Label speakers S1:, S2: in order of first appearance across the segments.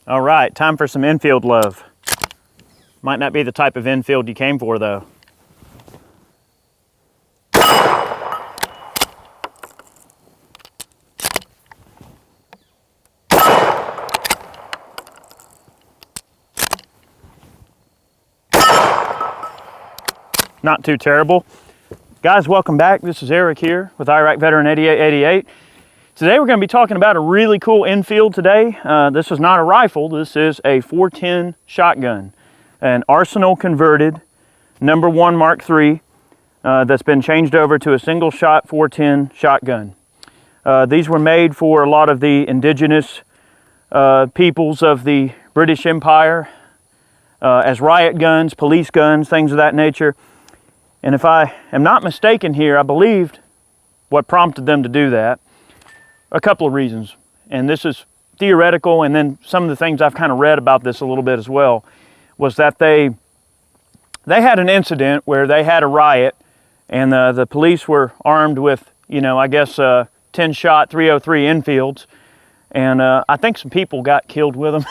S1: All right, time for some Enfield love. Might not be the type of Enfield you came for though. Not too terrible. Guys, welcome back. This is Eric here with Iraq Veteran 8888. Today we're going to be talking about a really cool Enfield today. This is not a rifle, this is a 410 shotgun. An Arsenal converted No1 MkIII that's been changed over to a single shot 410 shotgun. These were made for a lot of the indigenous peoples of the British Empire as riot guns, police guns, things of that nature. And if I am not mistaken here, I believed what prompted them to do that. A couple of reasons, and this is theoretical, and then some of the things I've kind of read about this a little bit as well, was that they had an incident where they had a riot, and the police were armed with, I guess 10-shot 303 Enfields, and I think some people got killed with them.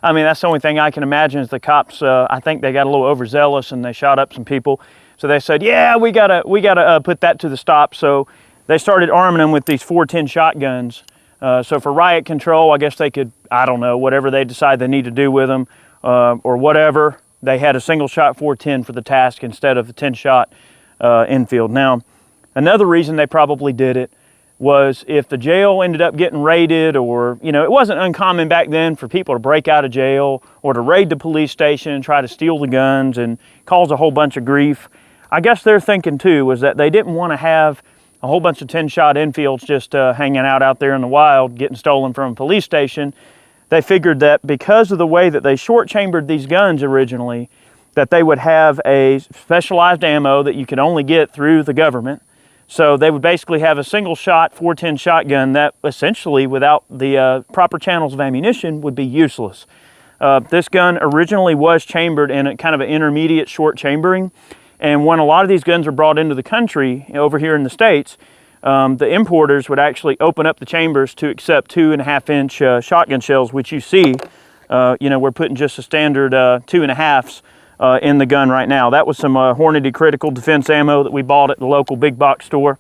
S1: I mean, that's the only thing I can imagine is the cops, I think they got a little overzealous and they shot up some people. So they said, yeah, we gotta put that to the stop. So they started arming them with these 410 shotguns. So for riot control, I guess they could, I don't know, whatever they decide they need to do with them or whatever. They had a single shot 410 for the task instead of the 10-shot Enfield. Now, another reason they probably did it was if the jail ended up getting raided, or, it wasn't uncommon back then for people to break out of jail or to raid the police station and try to steal the guns and cause a whole bunch of grief. I guess their thinking too was that they didn't want to have a whole bunch of 10-shot Enfields just hanging out there in the wild, getting stolen from a police station. They figured that because of the way that they short-chambered these guns originally, that they would have a specialized ammo that you could only get through the government. So they would basically have a single-shot 410 shotgun that essentially, without the proper channels of ammunition, would be useless. This gun originally was chambered in a kind of an intermediate short chambering. And when a lot of these guns were brought into the country over here in the States, the importers would actually open up the chambers to accept 2.5-inch shotgun shells, which you see, we're putting just a standard 2.5s in the gun right now. That was some Hornady Critical Defense ammo that we bought at the local big box store.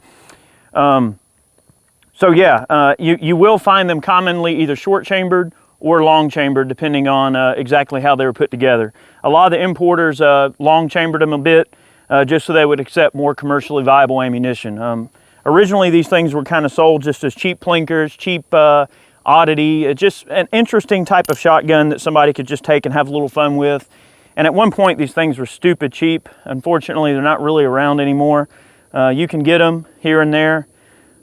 S1: So yeah, you will find them commonly either short chambered or long chambered, depending on exactly how they were put together. A lot of the importers long chambered them a bit, just so they would accept more commercially viable ammunition. Originally, these things were kind of sold just as cheap plinkers, cheap oddity, just an interesting type of shotgun that somebody could just take and have a little fun with. And at one point, these things were stupid cheap. Unfortunately, they're not really around anymore. You can get them here and there,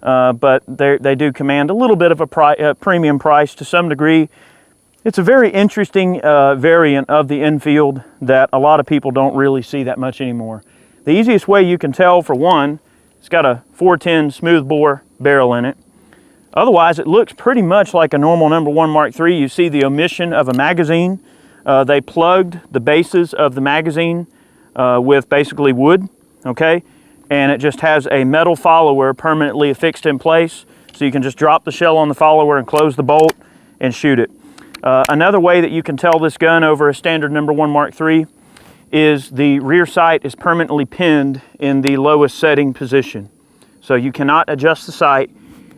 S1: but they do command a little bit of a premium price to some degree. It's a very interesting variant of the Enfield that a lot of people don't really see that much anymore. The easiest way you can tell, for one, it's got a 410 smoothbore barrel in it. Otherwise, it looks pretty much like a normal No1 MkIII. You see the omission of a magazine. They plugged the bases of the magazine with basically wood, okay? And it just has a metal follower permanently affixed in place, so you can just drop the shell on the follower and close the bolt and shoot it. Another way that you can tell this gun over a standard No1 MkIII is the rear sight is permanently pinned in the lowest setting position. So you cannot adjust the sight,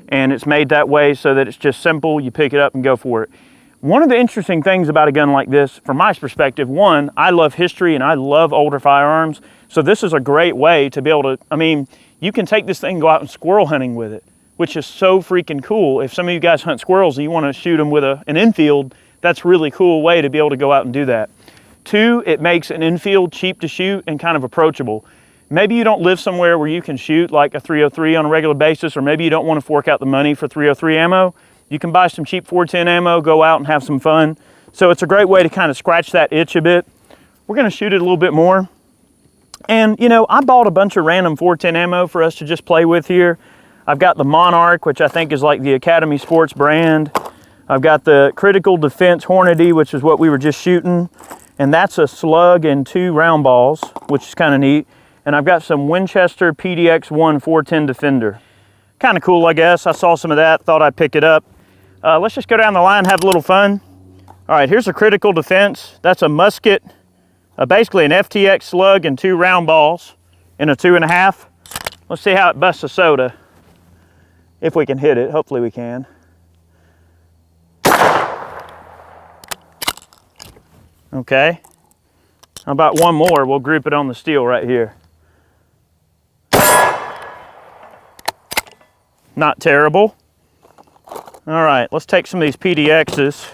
S1: and it's made that way so that it's just simple. You pick it up and go for it. One of the interesting things about a gun like this, from my perspective, one, I love history and I love older firearms. So this is a great way to be able to, you can take this thing and go out and squirrel hunting with it, which is so freaking cool. If some of you guys hunt squirrels and you want to shoot them with an Enfield, that's a really cool way to be able to go out and do that. Two, it makes an Enfield cheap to shoot and kind of approachable. Maybe you don't live somewhere where you can shoot like a 303 on a regular basis, or maybe you don't want to fork out the money for 303 ammo. You can buy some cheap 410 ammo, go out and have some fun. So it's a great way to kind of scratch that itch a bit. We're going to shoot it a little bit more. And, I bought a bunch of random 410 ammo for us to just play with here. I've got the Monarch, which I think is like the Academy Sports brand. I've got the Critical Defense Hornady, which is what we were just shooting. And that's a slug and 2 round balls, which is kind of neat. And I've got some Winchester PDX-1 410 Defender. Kind of cool, I guess. I saw some of that, thought I'd pick it up. Let's just go down the line, have a little fun. All right, here's a critical defense. That's a Musket, basically an FTX slug and 2 round balls in a 2.5. Let's see how it busts a soda. If we can hit it, hopefully we can. Okay. How about one more? We'll group it on the steel right here. Not terrible. All right, let's take some of these PDXs,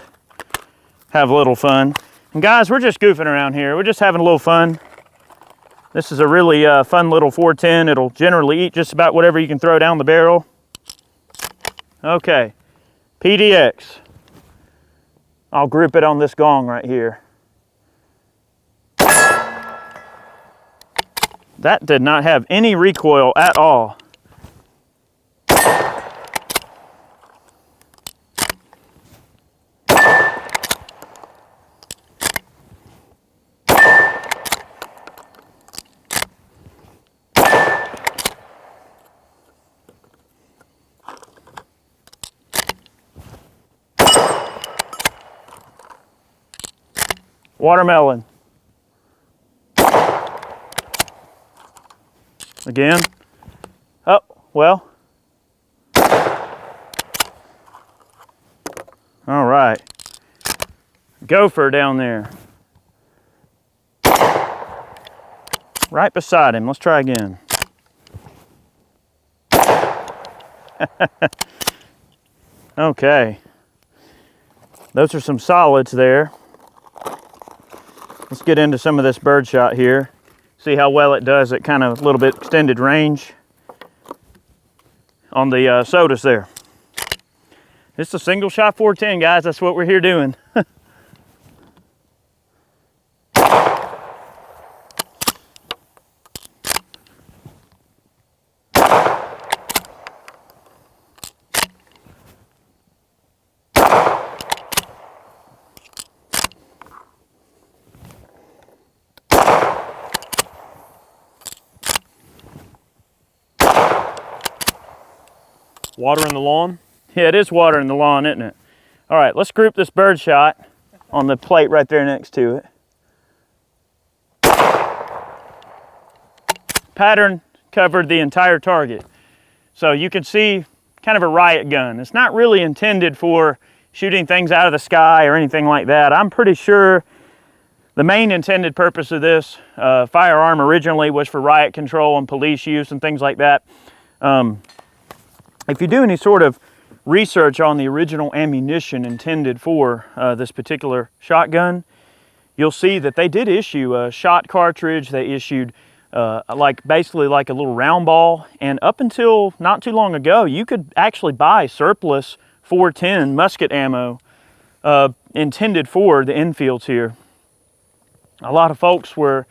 S1: have a little fun. And guys, we're just goofing around here. We're just having a little fun. This is a really fun little 410. It'll generally eat just about whatever you can throw down the barrel. Okay, PDX. I'll group it on this gong right here. That did not have any recoil at all. Watermelon. Again. Oh, well. All right. Gopher down there. Right beside him. Let's try again. Okay. Those are some solids there. Let's get into some of this birdshot here. See how well it does at kind of a little bit extended range on the sodas there. It's a single shot 410, guys. That's what we're here doing.
S2: Water in the lawn?
S1: Yeah, it is water in the lawn, isn't it? All right, let's group this birdshot on the plate right there next to it. Pattern covered the entire target. So you can see kind of a riot gun. It's not really intended for shooting things out of the sky or anything like that. I'm pretty sure the main intended purpose of this firearm originally was for riot control and police use and things like that. If you do any sort of research on the original ammunition intended for this particular shotgun, you'll see that they did issue a shot cartridge. They issued basically like a little round ball. And up until not too long ago, you could actually buy surplus 410 musket ammo intended for the Enfields here. A lot of folks were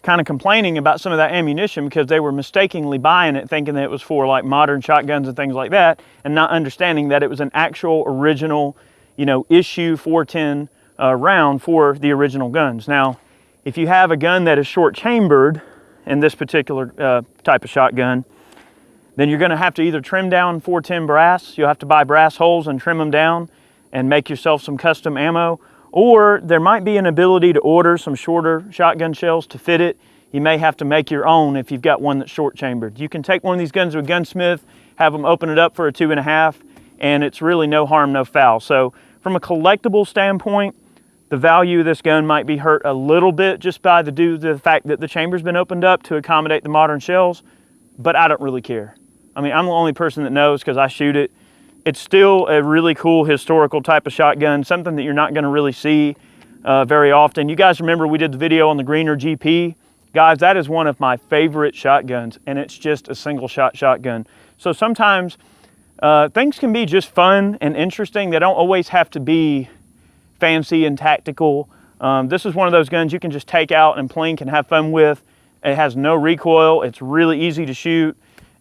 S1: kind of complaining about some of that ammunition because they were mistakenly buying it thinking that it was for like modern shotguns and things like that, and not understanding that it was an actual original, you know, issue 410 round for the original guns. Now, if you have a gun that is short chambered in this particular type of shotgun, then you're going to have to either trim down 410 brass. You'll have to buy brass holes and trim them down and make yourself some custom ammo. Or there might be an ability to order some shorter shotgun shells to fit it. You may have to make your own if you've got one that's short chambered. You can take one of these guns to a gunsmith, have them open it up for a 2.5, and it's really no harm, no foul. So from a collectible standpoint, the value of this gun might be hurt a little bit just by the fact that the chamber's been opened up to accommodate the modern shells, but I don't really care. I mean, I'm the only person that knows because I shoot it. It's still a really cool historical type of shotgun, something that you're not going to really see very often. You guys remember we did the video on the Greener GP? Guys, that is one of my favorite shotguns, and it's just a single shot shotgun. So sometimes things can be just fun and interesting. They don't always have to be fancy and tactical. This is one of those guns you can just take out and plink and have fun with. It has no recoil. It's really easy to shoot,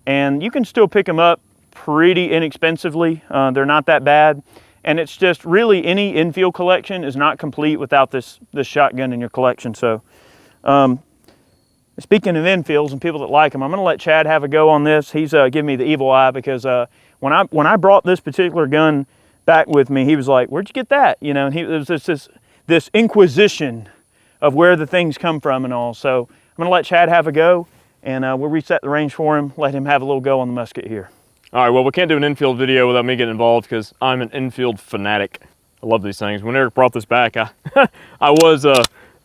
S1: and you can still pick them up pretty inexpensively. They're not that bad, and it's just really any Enfield collection is not complete without this shotgun in your collection. So speaking of Enfields and people that like them, I'm going to let Chad have a go on this. He's giving me the evil eye because when I brought this particular gun back with me, he was like, "Where'd you get that?" You know, and it was just this inquisition of where the things come from and all. So I'm gonna let Chad have a go, and we'll reset the range for him, let him have a little go on the musket here.
S2: All right, well, we can't do an Enfield video without me getting involved because I'm an Enfield fanatic. I love these things. When Eric brought this back, I was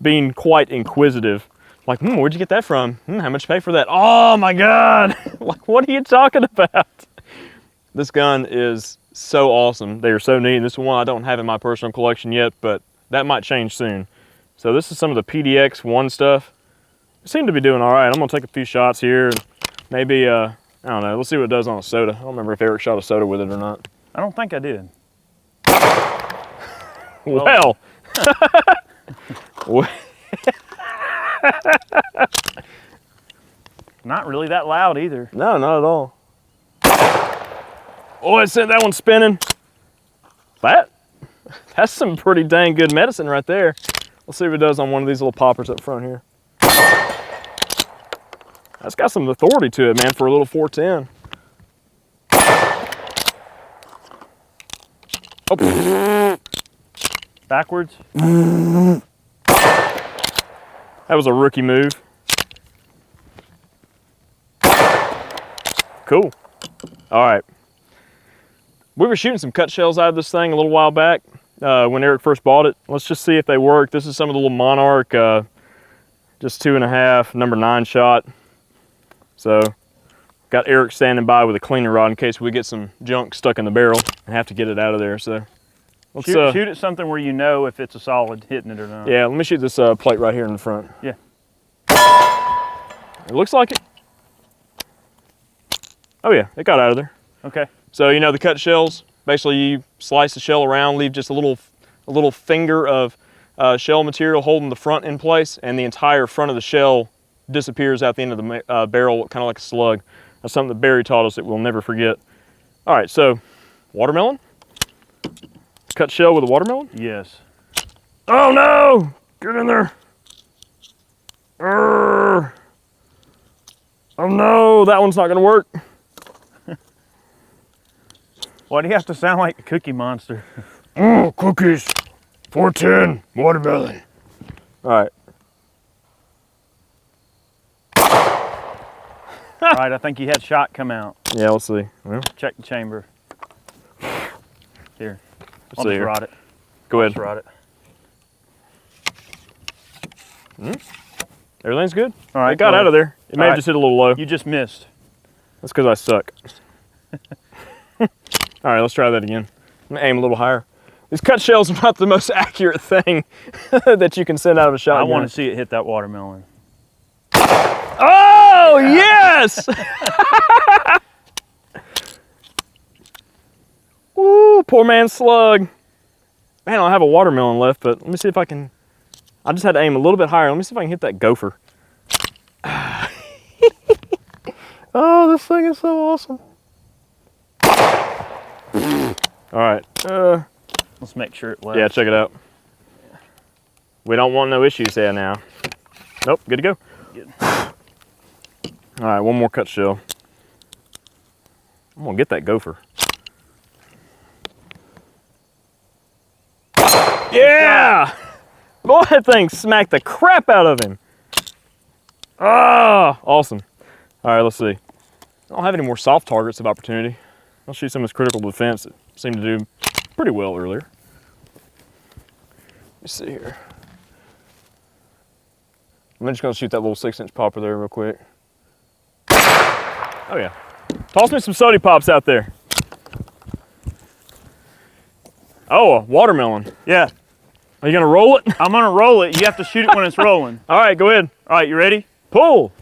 S2: being quite inquisitive. Like, where'd you get that from? How much you pay for that? Oh my God, like, what are you talking about? This gun is so awesome. They are so neat. This one I don't have in my personal collection yet, but that might change soon. So this is some of the PDX-1 stuff. It seemed to be doing all right. I'm gonna take a few shots here and maybe, I don't know, let's see what it does on a soda. I don't remember if Eric shot a soda with it or not.
S1: I don't think I did.
S2: Well.
S1: Not really that loud either.
S2: No, not at all. Oh, it sent that one spinning. That's some pretty dang good medicine right there. Let's see what it does on one of these little poppers up front here. That's got some authority to it, man, for a little 410. Oh.
S1: Backwards.
S2: That was a rookie move. Cool. All right. We were shooting some cut shells out of this thing a little while back when Eric first bought it. Let's just see if they work. This is some of the little Monarch, just 2.5, number 9 shot. So got Eric standing by with a cleaning rod in case we get some junk stuck in the barrel and have to get it out of there. So let's
S1: shoot at something where you know if it's a solid hitting it or not.
S2: Yeah, let me shoot this plate right here in the front.
S1: Yeah.
S2: It looks like it. Oh yeah, it got out of there.
S1: Okay.
S2: So you know the cut shells, basically you slice the shell around, leave just a little finger of shell material holding the front in place, and the entire front of the shell disappears out the end of the barrel, kind of like a slug. That's something that Barry taught us that we'll never forget. All right, so watermelon? Cut shell with a watermelon?
S1: Yes.
S2: Oh no! Get in there. Urgh. Oh no, that one's not gonna work.
S1: Why do you have to sound like a Cookie Monster?
S2: Oh, cookies. 410, watermelon. All right.
S1: All right, I think you had shot come out.
S2: Yeah, let's see. Well,
S1: Check the chamber. Here. I'll
S2: see
S1: just
S2: here.
S1: rod it.
S2: Go ahead.
S1: Just rod it.
S2: Everything's good.
S1: All right.
S2: It got out of there. It may have just hit a little low.
S1: You just missed.
S2: That's because I suck. All right, let's try that again. I'm gonna aim a little higher. These cut shells are not the most accurate thing that you can send out of a shotgun.
S1: I want to see it hit that watermelon.
S2: Oh, yes! Woo, poor man's slug. Man, I don't have a watermelon left, but let me see if I can. I just had to aim a little bit higher. Let me see if I can hit that gopher. Oh, this thing is so awesome. All right.
S1: Let's make sure it left.
S2: Yeah, check it out. We don't want no issues here now. Nope, good to go.
S1: Good.
S2: All right, one more cut shell. I'm gonna get that gopher. Yeah! Boy, that thing smacked the crap out of him. Ah, awesome. All right, let's see. I don't have any more soft targets of opportunity. I'll shoot some of this critical defense that seemed to do pretty well earlier. Let's see here. I'm just gonna shoot that little 6-inch popper there real quick. Oh yeah. Toss me some sody pops out there. Oh, a watermelon.
S1: Yeah.
S2: Are you gonna roll it?
S1: I'm gonna roll it. You have to shoot it when it's rolling.
S2: All right, go ahead.
S1: All right, you ready?
S2: Pull.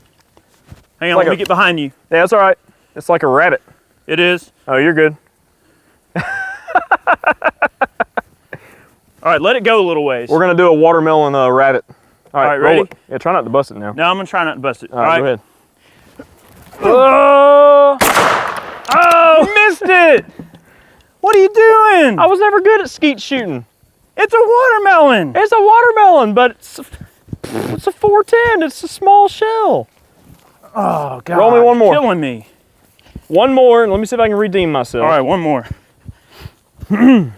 S1: Hang on,
S2: Like
S1: let me get behind you.
S2: Yeah, that's all right. It's like a rabbit.
S1: It is.
S2: Oh, you're good.
S1: All right, let it go a little ways.
S2: We're gonna do a watermelon rabbit. All right, roll
S1: ready?
S2: it. Yeah, try not to bust it now.
S1: No, I'm gonna try not to bust it.
S2: All right, go ahead.
S1: Oh! Oh! Missed it! What are you doing?
S2: I was never good at skeet shooting.
S1: It's a watermelon.
S2: It's a watermelon, but it's a 410. It's a small shell.
S1: Oh God!
S2: Roll me one more.
S1: Killing me.
S2: One more, and let me see if I can redeem myself.
S1: All right, one more.
S2: All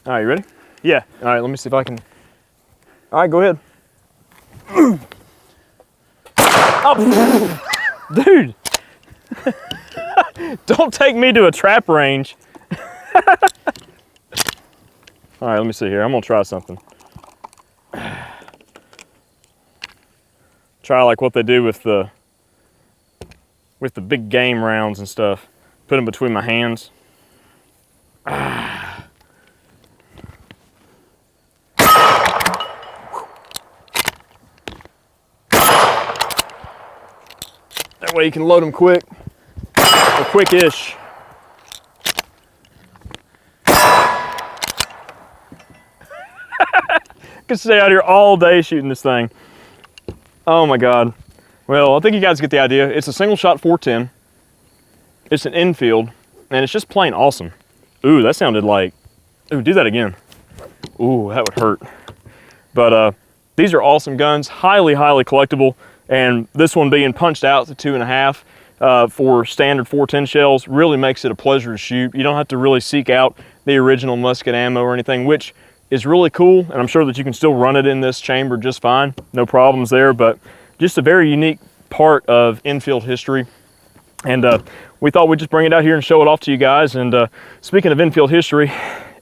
S2: right, you ready?
S1: Yeah.
S2: All right, let me see if I can. All right, go ahead. Oh, dude. Don't take me to a trap range. All right, let me see here. I'm gonna try something. Try like what they do with the big game rounds and stuff. Put them between my hands. That way you can load them quick, or quick-ish. Could stay out here all day shooting this thing. Oh my God. Well, I think you guys get the idea. It's a single shot 410. It's an Enfield, and it's just plain awesome. Ooh, that sounded like, ooh, do that again. Ooh, that would hurt. But these are awesome guns, highly, highly collectible. And this one being punched out to 2.5 for standard 410 shells really makes it a pleasure to shoot. You don't have to really seek out the original musket ammo or anything, which is really cool, and I'm sure that you can still run it in this chamber just fine. No problems there, but just a very unique part of Enfield history. And we thought we'd just bring it out here and show it off to you guys. And speaking of Enfield history,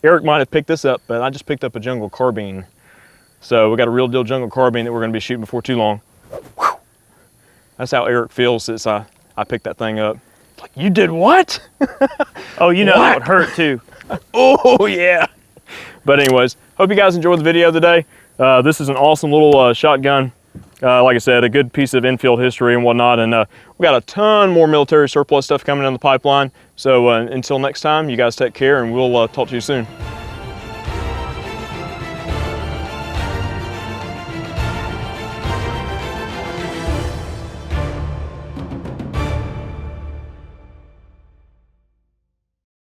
S2: Eric might have picked this up, but I just picked up a jungle carbine. So we got a real deal jungle carbine that we're gonna be shooting before too long. Whew. That's how Eric feels since I picked that thing up. Like, you did what?
S1: Oh, you know that would hurt too.
S2: Oh yeah. But anyways, hope you guys enjoyed the video today. This is an awesome little shotgun. Like I said, a good piece of Enfield history and whatnot. And we got a ton more military surplus stuff coming down the pipeline. So until next time, you guys take care, and we'll talk to you soon.